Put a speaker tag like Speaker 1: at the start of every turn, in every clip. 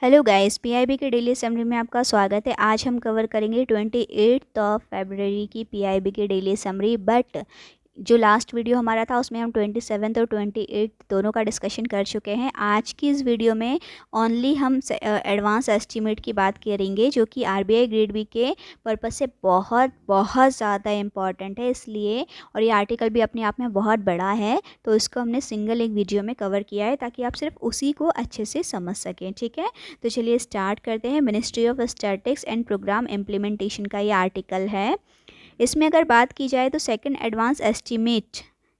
Speaker 1: Hello guys, PIB के daily summary में आपका स्वागत है। आज हम कवर करेंगे 28 फरवरी की पीआईबी की डेली समरी। बट जो लास्ट वीडियो हमारा था उसमें हम 27 और 28 दोनों का डिस्कशन कर चुके हैं। आज की इस वीडियो में ओनली हम एडवांस एस्टीमेट की बात करेंगे, जो कि आरबीआई ग्रेड बी के पर्पस से बहुत बहुत ज़्यादा इम्पॉर्टेंट है। इसलिए और ये आर्टिकल भी अपने आप में बहुत बड़ा है, तो इसको हमने सिंगल एक वीडियो में कवर किया है ताकि आप सिर्फ उसी को अच्छे से समझ सकें। ठीक है, तो चलिए स्टार्ट करते हैं। Ministry of statistics and programme implementation का ये आर्टिकल है। इसमें अगर बात की जाए तो सेकंड एडवांस एस्टीमेट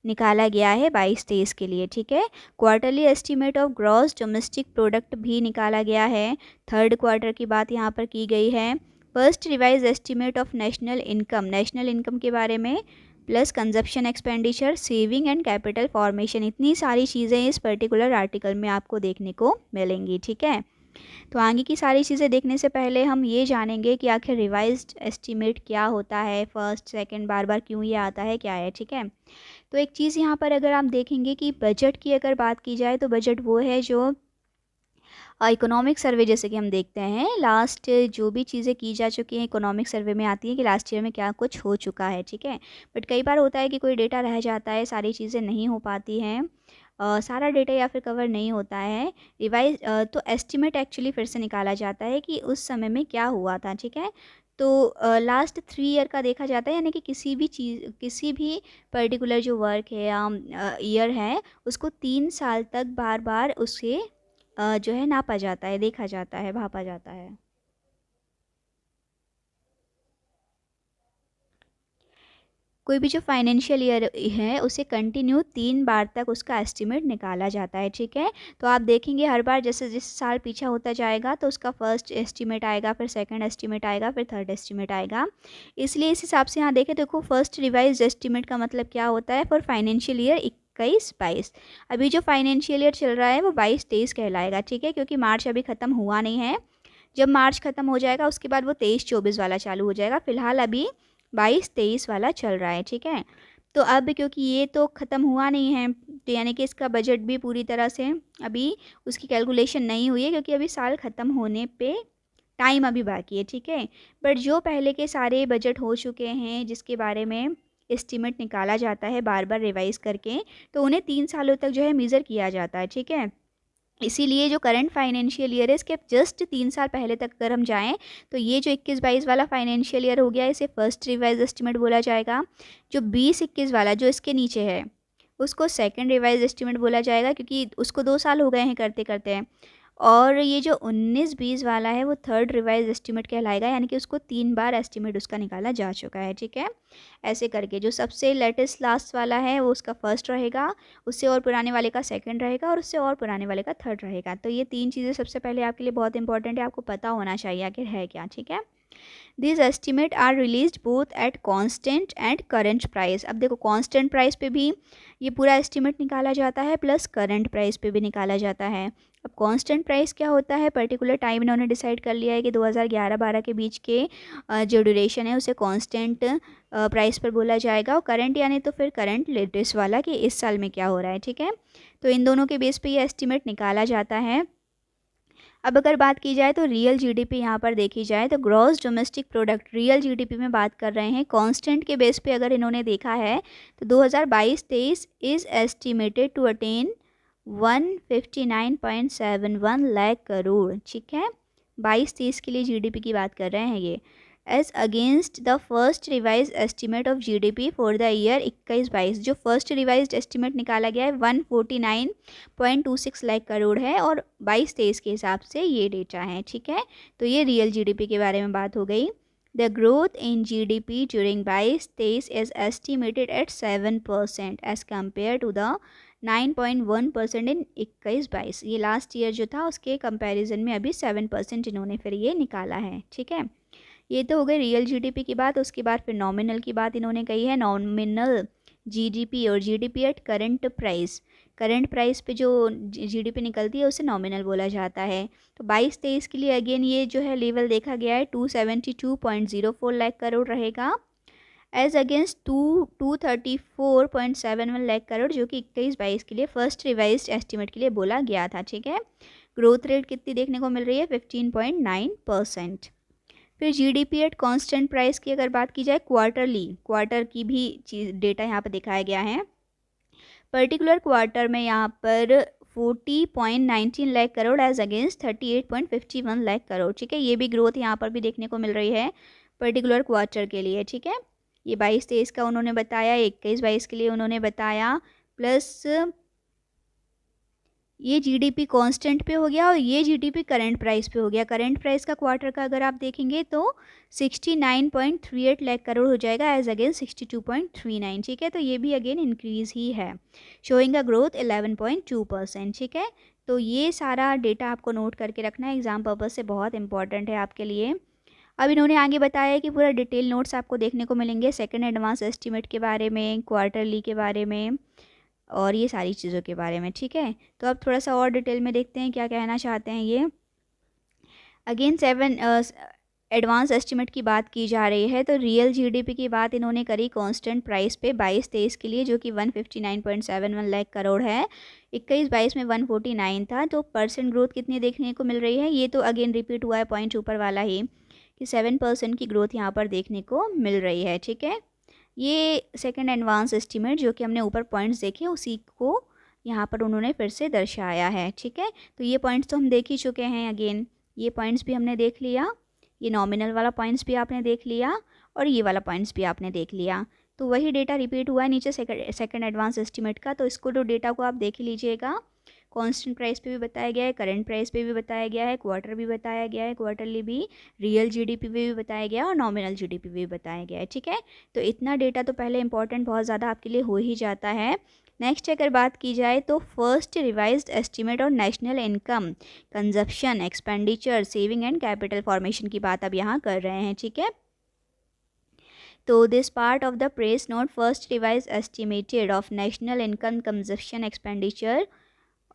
Speaker 1: निकाला गया है 22-23 के लिए। ठीक है, quarterly estimate of gross domestic product भी निकाला गया है। थर्ड क्वार्टर की बात यहाँ पर की गई है। First revise estimate of national income के बारे में, plus consumption expenditure, saving and capital formation, इतनी सारी चीज़ें इस पर्टिकुलर आर्टिकल में आपको देखने को मिलेंगी। ठीक है, तो आगे की सारी चीज़ें देखने से पहले हम ये जानेंगे कि आखिर रिवाइज्ड एस्टीमेट क्या होता है, फर्स्ट सेकंड बार बार क्यों ये आता है, क्या है। ठीक है, तो एक चीज़ यहाँ पर अगर आप देखेंगे कि बजट की अगर बात की जाए तो बजट वो है जो इकोनॉमिक सर्वे, जैसे कि हम देखते हैं लास्ट जो भी चीज़ें की जा चुकी हैं इकोनॉमिक सर्वे में आती हैं कि लास्ट ईयर में क्या कुछ हो चुका है। ठीक है, बट कई बार होता है कि कोई डेटा रह जाता है, सारी चीज़ें नहीं हो पाती हैं, सारा डेटा या फिर कवर नहीं होता है रिवाइज, तो एस्टिमेट एक्चुअली फिर से निकाला जाता है कि उस समय में क्या हुआ था। ठीक है, तो लास्ट 3 ईयर का देखा जाता है, यानी कि किसी भी पर्टिकुलर जो वर्क है या ईयर है उसको 3 साल तक बार बार उसके जो है नापा जाता है, देखा जाता है, भापा जाता है। कोई भी जो फाइनेंशियल ईयर है उसे कंटिन्यू 3 बार तक उसका एस्टिमेट निकाला जाता है। ठीक है, तो आप देखेंगे हर बार जैसे जिस साल पीछा होता जाएगा तो उसका फर्स्ट एस्टिमेट आएगा, फिर सेकंड एस्टिमेट आएगा, फिर थर्ड एस्टिमेट आएगा। इसलिए इस हिसाब से यहाँ देखें, देखो फर्स्ट रिवाइज एस्टिमेट का मतलब क्या होता है फॉर फाइनेंशियल ईयर 21-22। अभी जो फाइनेंशियल ईयर चल रहा है वो 22-23 कहलाएगा। ठीक है, क्योंकि मार्च अभी ख़त्म हुआ नहीं है। जब मार्च ख़त्म हो जाएगा उसके बाद वो 23-24 वाला चालू हो जाएगा। फिलहाल अभी 22-23 वाला चल रहा है। ठीक है, तो अब क्योंकि ये तो ख़त्म हुआ नहीं है, तो यानी कि इसका बजट भी पूरी तरह से अभी उसकी कैलकुलेशन नहीं हुई है, क्योंकि अभी साल ख़त्म होने पे टाइम अभी बाकी है। ठीक है, बट जो पहले के सारे बजट हो चुके हैं जिसके बारे में एस्टीमेट निकाला जाता है बार बार रिवाइज करके, तो उन्हें 3 सालों तक जो है मेज़र किया जाता है। ठीक है, इसीलिए जो करंट फाइनेंशियल ईयर है इसके जस्ट 3 साल पहले तक अगर हम जाएँ तो ये जो 21-22 वाला फाइनेंशियल ईयर हो गया इसे फर्स्ट रिवाइज एस्टिमेट बोला जाएगा। जो 20-21 वाला जो इसके नीचे है उसको सेकंड रिवाइज एस्टिमेट बोला जाएगा, क्योंकि उसको 2 साल हो गए हैं करते करते। और ये जो 19-20 वाला है वो थर्ड रिवाइज एस्टिमेट कहलाएगा, यानी कि उसको 3 बार एस्टिमेट उसका निकाला जा चुका है। ठीक है, ऐसे करके जो सबसे लेटेस्ट लास्ट वाला है वो उसका फर्स्ट रहेगा, उससे और पुराने वाले का सेकंड रहेगा, और उससे और पुराने वाले का थर्ड रहेगा। तो ये 3 चीज़ें सबसे पहले आपके लिए बहुत इंपॉर्टेंट है, आपको पता होना चाहिए आखिर है क्या। ठीक है, this estimate are release both at constant and current price. अब देखो कांस्टेंट प्राइस पे भी ये पूरा एस्टिमेट निकाला जाता है, प्लस करंट प्राइस पे भी निकाला जाता है। अब कांस्टेंट प्राइस क्या होता है, पर्टिकुलर टाइम इन्होंने डिसाइड कर लिया है कि 2011-12 के बीच के जो ड्यूरेशन है उसे कांस्टेंट प्राइस पर बोला जाएगा, और करंट यानी तो फिर करंट लेटेस्ट वाला कि इस साल में क्या हो रहा है। ठीक है, तो इन दोनों के बेस पे ये एस्टिमेट निकाला जाता है। अब अगर बात की जाए तो रियल जीडीपी यहाँ पर देखी जाए तो gross domestic product real GDP में बात कर रहे हैं, कांस्टेंट के बेस पे अगर इन्होंने देखा है तो 2022-23 is estimated to attain 159.71 lakh crore. ठीक है, 22-23 के लिए जीडीपी की बात कर रहे हैं ये, as against the first revise estimate of GDP for the year 21-22। जो फर्स्ट रिवाइज एस्टिमेट निकाला गया है 149.26 लाख करोड़ है, और 22-23 के हिसाब से ये डेटा है। ठीक है, तो ये रियल जीडीपी के बारे में बात हो गई। The growth in GDP during 22-23 is estimated at 7% as compare to the 9.1% in 21-22। ये लास्ट ईयर जो था उसके कंपैरिजन में अभी 7% इन्होंने फिर ये निकाला है। ठीक है, ये तो हो गई रियल जीडीपी की बात। उसके बाद फिर नॉमिनल की बात इन्होंने कही है, नॉमिनल जीडीपी और GDP at current price. Current price पे जो जीडीपी निकलती है उसे नॉमिनल बोला जाता है। तो 22-23 के लिए अगेन ये जो है लेवल देखा गया है 272.04 लाख करोड़ रहेगा, एज अगेंस्ट 234.71 लाख करोड़ जो कि 21-22 के लिए फर्स्ट रिवाइज्ड एस्टिमेट के लिए बोला गया था। ठीक है, ग्रोथ रेट कितनी देखने को मिल रही है, 15.9%। फिर जीडीपी एट कांस्टेंट प्राइस की अगर बात की जाए, क्वार्टर की भी चीज डेटा यहाँ पर दिखाया गया है। पर्टिकुलर क्वार्टर में यहाँ पर 40.19 लाख करोड़ एज अगेंस्ट 38.51 लाख करोड़। ठीक है, ये भी ग्रोथ यहाँ पर भी देखने को मिल रही है पर्टिकुलर क्वार्टर के लिए। ठीक है, ये 22-23 का उन्होंने बताया, 21-22 के लिए उन्होंने बताया, प्लस ये जीडीपी कांस्टेंट पे हो गया और ये जीडीपी करंट प्राइस पे हो गया। करंट प्राइस का क्वार्टर का अगर आप देखेंगे तो 69.38 लाख करोड़ हो जाएगा एज अगेन 62.39। ठीक है, तो ये भी अगेन इंक्रीज ही है, शोइंग अ ग्रोथ 11.2%। ठीक है, तो ये सारा डेटा आपको नोट करके रखना है, एग्जाम पर्पज से बहुत इंपॉर्टेंट है आपके लिए। अब इन्होंने आगे बताया कि पूरा डिटेल नोट्स आपको देखने को मिलेंगे सेकंड एडवांस एस्टीमेट के बारे में, क्वार्टरली के बारे में और ये सारी चीज़ों के बारे में। ठीक है, तो अब थोड़ा सा और डिटेल में देखते हैं क्या कहना चाहते हैं ये। अगेन 7 एडवांस एस्टीमेट की बात की जा रही है, तो रियल जीडीपी की बात इन्होंने करी कांस्टेंट प्राइस पे 22-23 के लिए, जो कि 159.71 लाख करोड़ है। 21-22 में 149 था, तो परसेंट ग्रोथ कितनी देखने को मिल रही है, ये तो अगेन रिपीट हुआ है पॉइंट ऊपर वाला ही कि 7% की ग्रोथ यहाँ पर देखने को मिल रही है। ठीक है, ये सेकंड एडवांस एस्टीमेट जो कि हमने ऊपर पॉइंट्स देखे उसी को यहाँ पर उन्होंने फिर से दर्शाया है। ठीक है, तो ये पॉइंट्स तो हम देख ही चुके हैं, अगेन ये पॉइंट्स भी हमने देख लिया, ये नॉमिनल वाला पॉइंट्स भी आपने देख लिया और ये वाला पॉइंट्स भी आपने देख लिया। तो वही डेटा रिपीट हुआ है नीचे सेकंड एडवांस एस्टीमेट का, तो इसको तो डेटा को आप देख लीजिएगा। कांस्टेंट प्राइस पे भी बताया गया है, करंट प्राइस पे भी बताया गया है, क्वार्टर भी बताया गया है, क्वार्टरली भी, रियल जीडीपी भी बताया गया है और नॉमिनल जीडीपी भी बताया गया है। ठीक है, तो इतना डेटा तो पहले इंपॉर्टेंट बहुत ज़्यादा आपके लिए हो ही जाता है। नेक्स्ट अगर बात की जाए तो फर्स्ट रिवाइज्ड एस्टीमेट और national income, consumption, expenditure, saving and capital formation की बात अब यहाँ कर रहे हैं। ठीक है, तो this part of the press note first revise estimated of national income, consumption, expenditure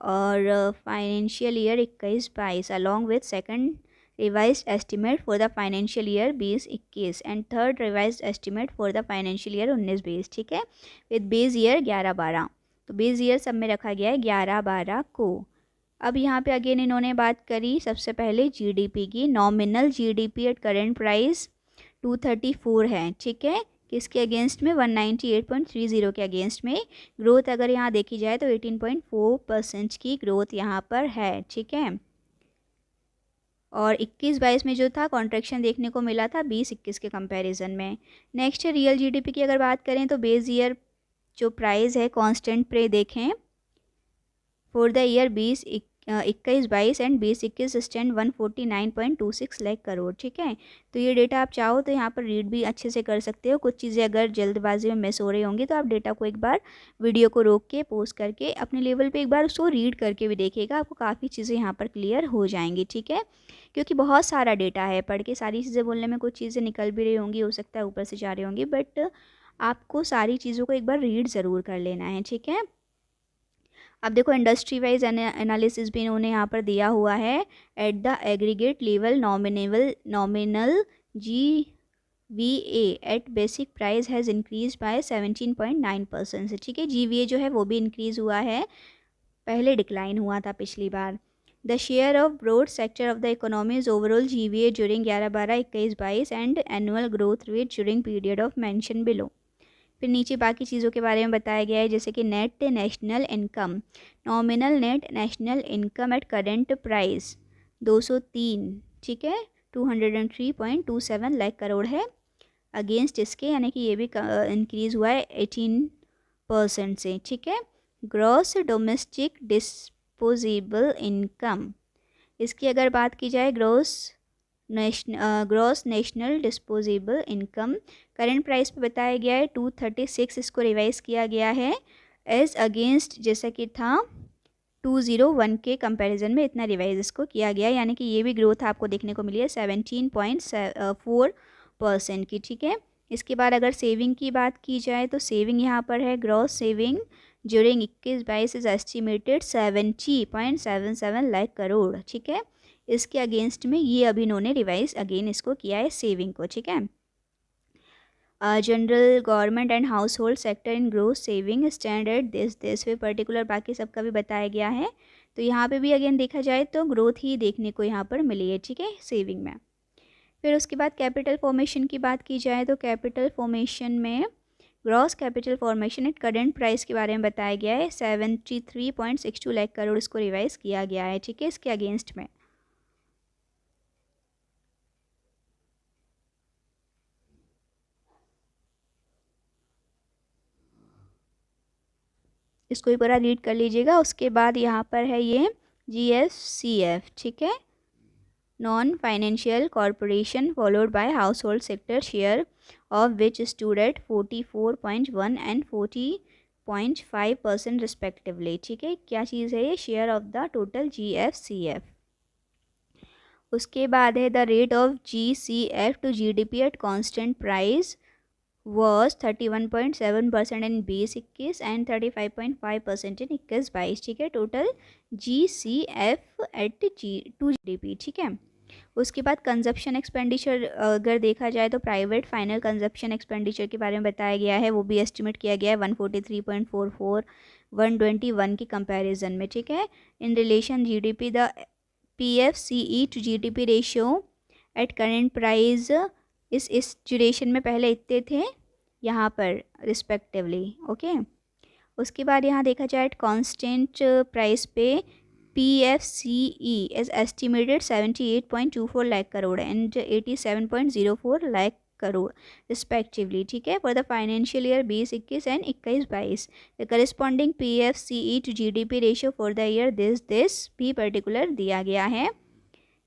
Speaker 1: और financial year 21-22 along with second revised estimate for the financial year 20-21 and third revised estimate for the financial year 19-20। ठीक है, with base year 11-12, तो base year सब में रखा गया है 11-12 को। अब यहाँ पे अगेन इन्होंने बात करी सबसे पहले जीडीपी की। Nominal GDP at current price 234 है। ठीक है, किसके अगेंस्ट में, 198.30 के अगेंस्ट में। ग्रोथ अगर यहाँ देखी जाए तो 18.4% की ग्रोथ यहाँ पर है। ठीक है, और 21-22 में जो था कॉन्ट्रैक्शन देखने को मिला था 20-21 के कंपैरिजन में। नेक्स्ट रियल जीडीपी की अगर बात करें तो बेस ईयर जो प्राइस है कांस्टेंट पे देखें for the year 21-22 and 20-21 stand 149.26 lakh crore. ठीक है, तो ये डेटा आप चाहो तो यहाँ पर रीड भी अच्छे से कर सकते हो। कुछ चीज़ें अगर जल्दबाजी में मिस हो रही होंगी तो आप डेटा को एक बार वीडियो को रोक के पोस्ट करके अपने लेवल पे एक बार उसको रीड करके भी देखिएगा, आपको काफ़ी चीज़ें यहाँ पर क्लियर हो जाएंगी। ठीक है, क्योंकि बहुत सारा डेटा है, पढ़ के सारी चीज़ें बोलने में कुछ चीज़ें निकल भी रही होंगी, हो सकता है ऊपर से जा रही होंगी, बट आपको सारी चीज़ों को एक बार रीड ज़रूर कर लेना है। ठीक है, अब देखो इंडस्ट्री वाइज एनालिसिस भी इन्होंने यहाँ पर दिया हुआ है। At the aggregate level nominal GVA at basic price has increase by 17.9% से। ठीक है, GVA जो है वो भी इंक्रीज़ हुआ है, पहले डिक्लाइन हुआ था पिछली बार। The share of broad sector of the economies overall GVA during 11-12, 21-22 and annual growth rate during period of mention below. फिर नीचे बाकी चीज़ों के बारे में बताया गया है, जैसे कि net national income, nominal net national income eight current price 203। ठीक है, 203.27 लाख करोड़ है अगेंस्ट इसके, यानी कि ये भी इंक्रीज़ हुआ है 18% से। ठीक है, ग्रॉस डोमेस्टिक डिस्पोजेबल इनकम, इसकी अगर बात की जाए gross national disposable income current price पे बताया गया है 236, इसको रिवाइज किया गया है एज अगेंस्ट जैसा कि था 201 के कंपैरिजन में इतना रिवाइज इसको किया गया, यानी कि ये भी ग्रोथ आपको देखने को मिली है 17.4% की। ठीक है, इसके बाद अगर सेविंग की बात की जाए तो सेविंग यहाँ पर है gross saving during 21-22 is estimated 70.77 lakh crore. ठीक है, इसके अगेंस्ट में ये अभी इन्होंने रिवाइज अगेन इसको किया है सेविंग को। ठीक है, जनरल गवर्नमेंट एंड हाउस होल्ड sector in growth saving standard this पे पर्टिकुलर बाकी सबका भी बताया गया है तो यहाँ पे भी अगेन देखा जाए तो ग्रोथ ही देखने को यहाँ पर मिली है, ठीक है, सेविंग में। फिर उसके बाद कैपिटल फॉर्मेशन की बात की जाए तो कैपिटल फॉर्मेशन में gross capital formation at current price के बारे में बताया गया है। 73.62 लाख करोड़ इसको रिवाइज किया गया है, ठीक है, इसके अगेंस्ट में। इसको भी पूरा रीड कर लीजिएगा। उसके बाद यहाँ पर है ये GFCF, ठीक है, non financial corporation followed by हाउस होल्ड sector share of which stood at 44.1 and 40.5% respectively, ठीक है। क्या चीज़ है ये? Share of the total GFCF। उसके बाद है the rate of GCF to GDP at constant price was 31.7% in 2021 and 35.5% in 21-22, ठीक है। Total GCF at to GDP, ठीक है। उसके बाद कंजप्शन एक्सपेंडिचर अगर देखा जाए तो प्राइवेट फाइनल कंजप्शन एक्सपेंडिचर के बारे में बताया गया है, वो भी एस्टिमेट किया गया है 143.44 121 की कंपैरिजन में, ठीक है। In relation GDP the PFCE to GDP ratio at current price इस ड्यूरेशन में पहले इतने थे यहाँ पर रिस्पेक्टिवली, ओके। उसके बाद यहाँ देखा जाए कांस्टेंट प्राइस पे PFCE is estimated 78.24 lakh crore and 87.04 lakh crore respectively, ठीक है, for the financial year 2021 and 21-22। The corresponding PFCE to GDP ratio for the year this भी पर्टिकुलर दिया गया है,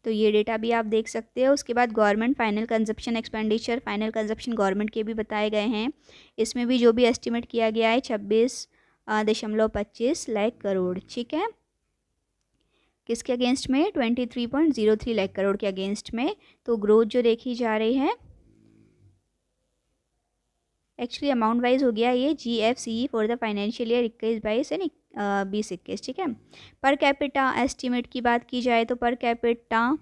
Speaker 1: तो ये डेटा भी आप देख सकते हो। उसके बाद government final consumption expenditure, final consumption government के भी बताए गए हैं। इसमें भी जो भी एस्टिमेट किया गया है 26.25 लाख करोड़, ठीक है। किसके अगेंस्ट में? 23.03 लाख करोड़ के अगेंस्ट में। तो ग्रोथ जो देखी जा रही है एक्चुअली अमाउंट वाइज हो गया ये GFCE for the financial year 21-22 and 20-21, ठीक है। पर कैपिटा एस्टिमेट की बात की जाए तो per capita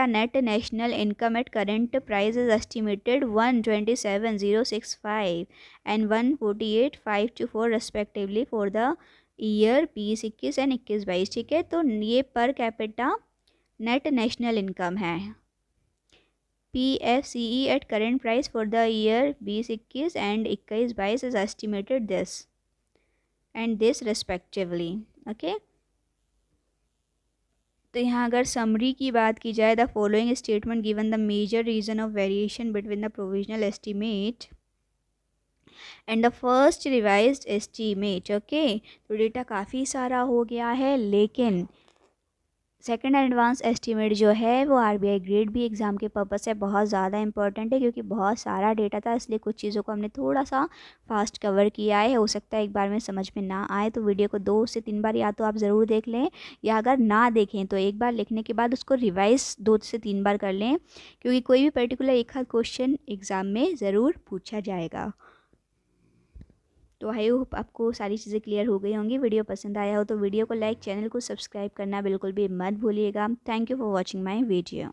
Speaker 1: net national income eight current price is estimated 127,065 and 148,524 respectively for the year 2021 and 21-22, ठीक है। तो ये per capita net national income है। PFCE at current price for the year 2021 and 21-22 is estimated this and this respectively, okay। तो यहाँ अगर summary की बात की जाए the following statement given the major reason of variation between the provisional estimate and the first revised estimate, okay. तो data काफ़ी सारा हो गया है, लेकिन सेकंड एडवांस एस्टीमेट जो है वो RBI ग्रेड बी एग्ज़ाम के पर्पज़ से बहुत ज़्यादा इंपॉर्टेंट है, क्योंकि बहुत सारा डेटा था, इसलिए कुछ चीज़ों को हमने थोड़ा सा फास्ट कवर किया है। हो सकता है एक बार में समझ में ना आए, तो वीडियो को 2 से 3 बार या तो आप ज़रूर देख लें, या अगर ना देखें तो एक बार लिखने के बाद उसको रिवाइज़ 2 से 3 बार कर लें, क्योंकि कोई भी पर्टिकुलर एक आध क्वेश्चन एग्ज़ाम में ज़रूर पूछा जाएगा। तो आई होप आपको सारी चीज़ें क्लियर हो गई होंगी। वीडियो पसंद आया हो तो वीडियो को लाइक, चैनल को सब्सक्राइब करना बिल्कुल भी मत भूलिएगा। Thank you for watching my video.